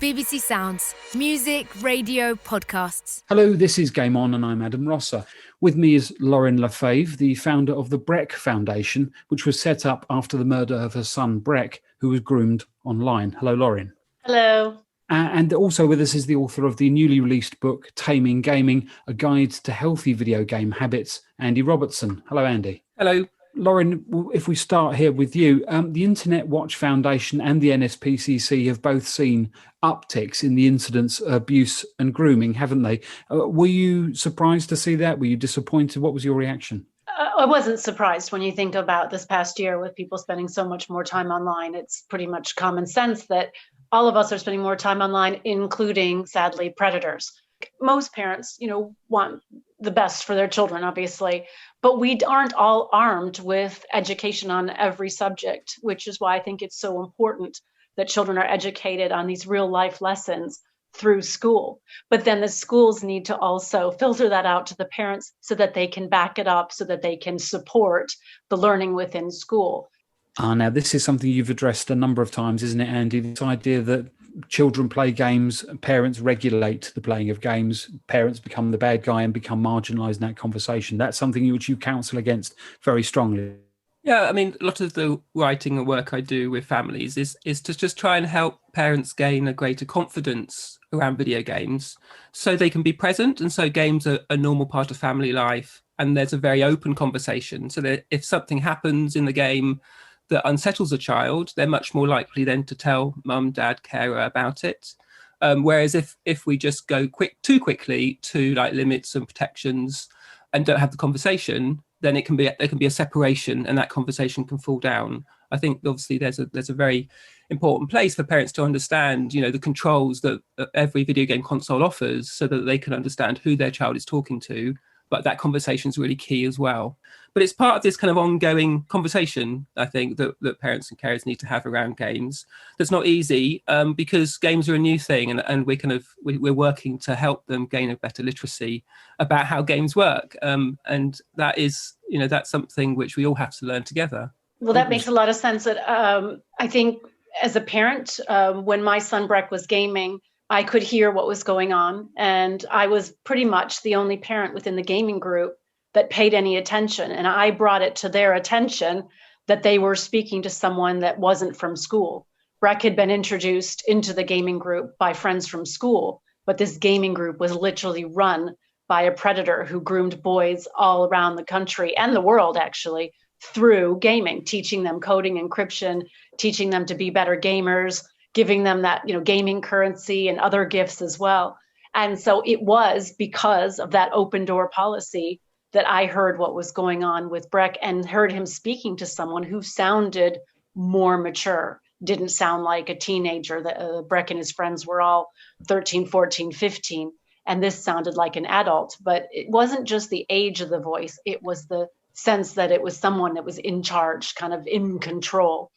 BBC Sounds. Music, radio, podcasts. Hello, this is Game On and I'm Adam Rosser. With me is Lauren Lefebvre, the founder of the Breck Foundation, which was set up after the murder of her son Breck, who was groomed online. Hello, Lauren. Hello. And also with us is the author of the newly released book, Taming Gaming, A Guide to Healthy Video Game Habits, Andy Robertson. Hello, Andy. Hello. Lauren, if we start here with you, the Internet Watch Foundation and the NSPCC have both seen upticks in the incidence of abuse and grooming, haven't they? Were you surprised to see that? Were you disappointed? What was your reaction? I wasn't surprised when you think about this past year with people spending so much more time online. It's pretty much common sense that all of us are spending more time online, including, sadly, predators. Most parents, want the best for their children, obviously, but we aren't all armed with education on every subject, which is why I think it's so important that children are educated on these real life lessons through school. But then the schools need to also filter that out to the parents so that they can back it up, so that they can support the learning within school. Now, this is something you've addressed a number of times, isn't it, Andy? This idea that children play games, parents regulate the playing of games, parents become the bad guy and become marginalised in that conversation. That's something which you counsel against very strongly. Yeah, I mean, a lot of the writing and work I do with families is to just try and help parents gain a greater confidence around video games so they can be present. And so games are a normal part of family life. And there's a very open conversation so that if something happens in the game that unsettles a child, they're much more likely then to tell mum, dad, carer about it. Whereas if we just go too quickly to like limits and protections and don't have the conversation, then there can be a separation and that conversation can fall down. I think obviously there's a very important place for parents to understand, the controls that every video game console offers so that they can understand who their child is talking to. But that conversation is really key as well. But it's part of this kind of ongoing conversation, I think, that parents and carers need to have around games. That's not easy because games are a new thing, and we're working to help them gain a better literacy about how games work. And that is, that's something which we all have to learn together. Well, that makes a lot of sense. That I think as a parent, when my son Breck was gaming, I could hear what was going on. And I was pretty much the only parent within the gaming group that paid any attention. And I brought it to their attention that they were speaking to someone that wasn't from school. Breck had been introduced into the gaming group by friends from school, but this gaming group was literally run by a predator who groomed boys all around the country and the world, actually, through gaming, teaching them coding, encryption, teaching them to be better gamers, giving them that, gaming currency and other gifts as well. And so it was because of that open door policy that I heard what was going on with Breck and heard him speaking to someone who sounded more mature, didn't sound like a teenager. Breck and his friends were all 13, 14, 15. And this sounded like an adult. But it wasn't just the age of the voice. It was the sense that it was someone that was in charge, kind of in control.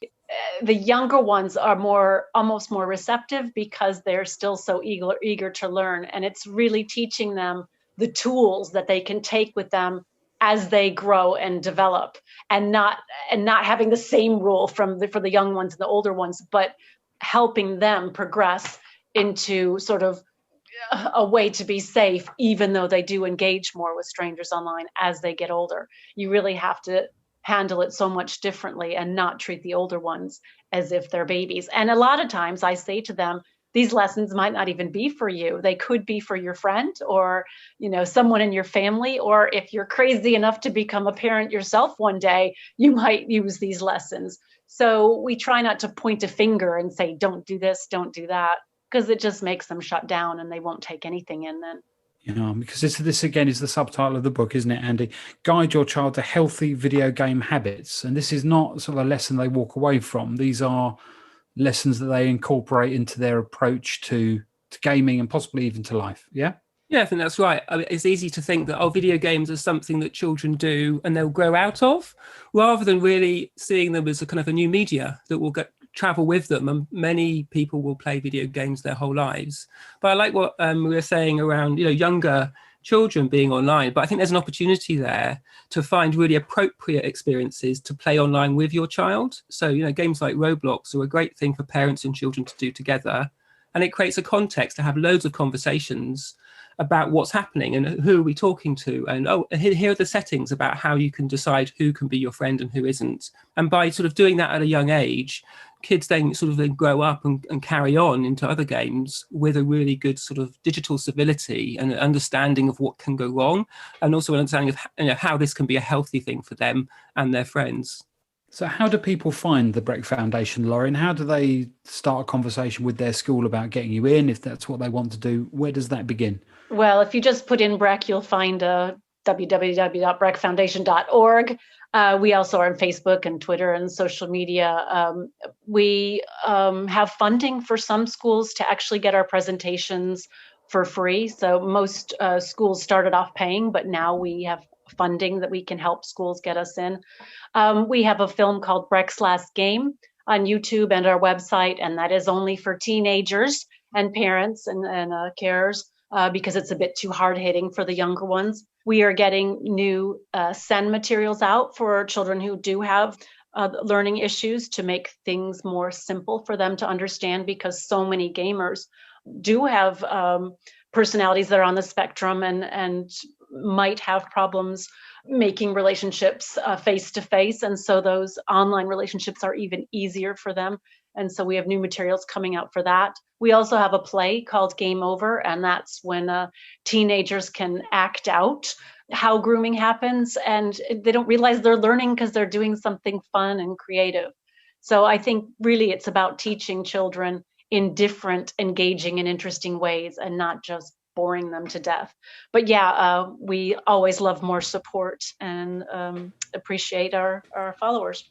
The younger ones are almost more receptive because they're still so eager to learn. And it's really teaching them the tools that they can take with them as they grow and develop, and not having the same rule for the young ones and the older ones, but helping them progress into sort of a way to be safe, even though they do engage more with strangers online as they get older. You really have to handle it so much differently and not treat the older ones as if they're babies. And a lot of times I say to them, these lessons might not even be for you. They could be for your friend or, someone in your family, or if you're crazy enough to become a parent yourself one day, you might use these lessons. So we try not to point a finger and say, don't do this, don't do that, because it just makes them shut down and they won't take anything in then. Because this again is the subtitle of the book, isn't it, Andy? Guide your child to healthy video game habits. And this is not sort of a lesson they walk away from. These are lessons that they incorporate into their approach to gaming and possibly even to life. Yeah? Yeah, I think that's right. I mean, it's easy to think that, video games are something that children do and they'll grow out of, rather than really seeing them as a kind of a new media that will travel with them. And many people will play video games their whole lives. But I like what we were saying around, younger children being online. But I think there's an opportunity there to find really appropriate experiences to play online with your child. So, games like Roblox are a great thing for parents and children to do together. and it creates a context to have loads of conversations about what's happening and who are we talking to, and here are the settings about how you can decide who can be your friend and who isn't. And by sort of doing that at a young age, kids then grow up and carry on into other games with a really good sort of digital civility and an understanding of what can go wrong, and also an understanding of how this can be a healthy thing for them and their friends. So how do people find the Breck Foundation, Lauren? How do they start a conversation with their school about getting you in, if that's what they want to do? Where does that begin? Well, if you just put in Breck, you'll find www.breckfoundation.org. We also are on Facebook and Twitter and social media. We have funding for some schools to actually get our presentations for free. So most schools started off paying, but now we have funding that we can help schools get us in. We have a film called Breck's Last Game on YouTube and our website, and that is only for teenagers and parents and carers because it's a bit too hard-hitting for the younger ones. We are getting new SEN materials out for children who do have learning issues to make things more simple for them to understand, because so many gamers do have personalities that are on the spectrum and might have problems making relationships face to face. And so those online relationships are even easier for them. And so we have new materials coming out for that. We also have a play called Game Over, and that's when teenagers can act out how grooming happens, and they don't realize they're learning because they're doing something fun and creative. So I think really it's about teaching children in different, engaging and interesting ways, and not just boring them to death. But yeah, we always love more support and appreciate our followers.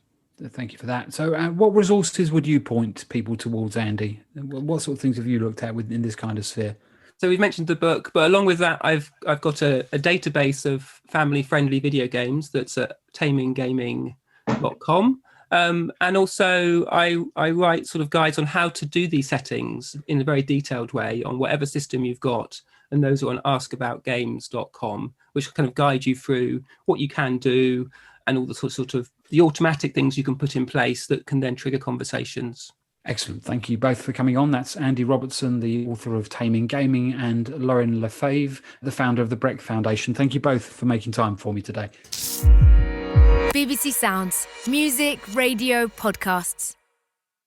Thank you for that. So what resources would you point people towards, Andy? What sort of things have you looked at in this kind of sphere? So we've mentioned the book, but along with that, I've got a database of family-friendly video games that's at taminggaming.com. And also I write sort of guides on how to do these settings in a very detailed way on whatever system you've got. And those are on askaboutgames.com, which kind of guide you through what you can do and all the sort of the automatic things you can put in place that can then trigger conversations. Excellent. Thank you both for coming on. That's Andy Robertson, the author of Taming Gaming, and Lauren Lefebvre, the founder of the Breck Foundation. Thank you both for making time for me today. BBC Sounds, music, radio, podcasts.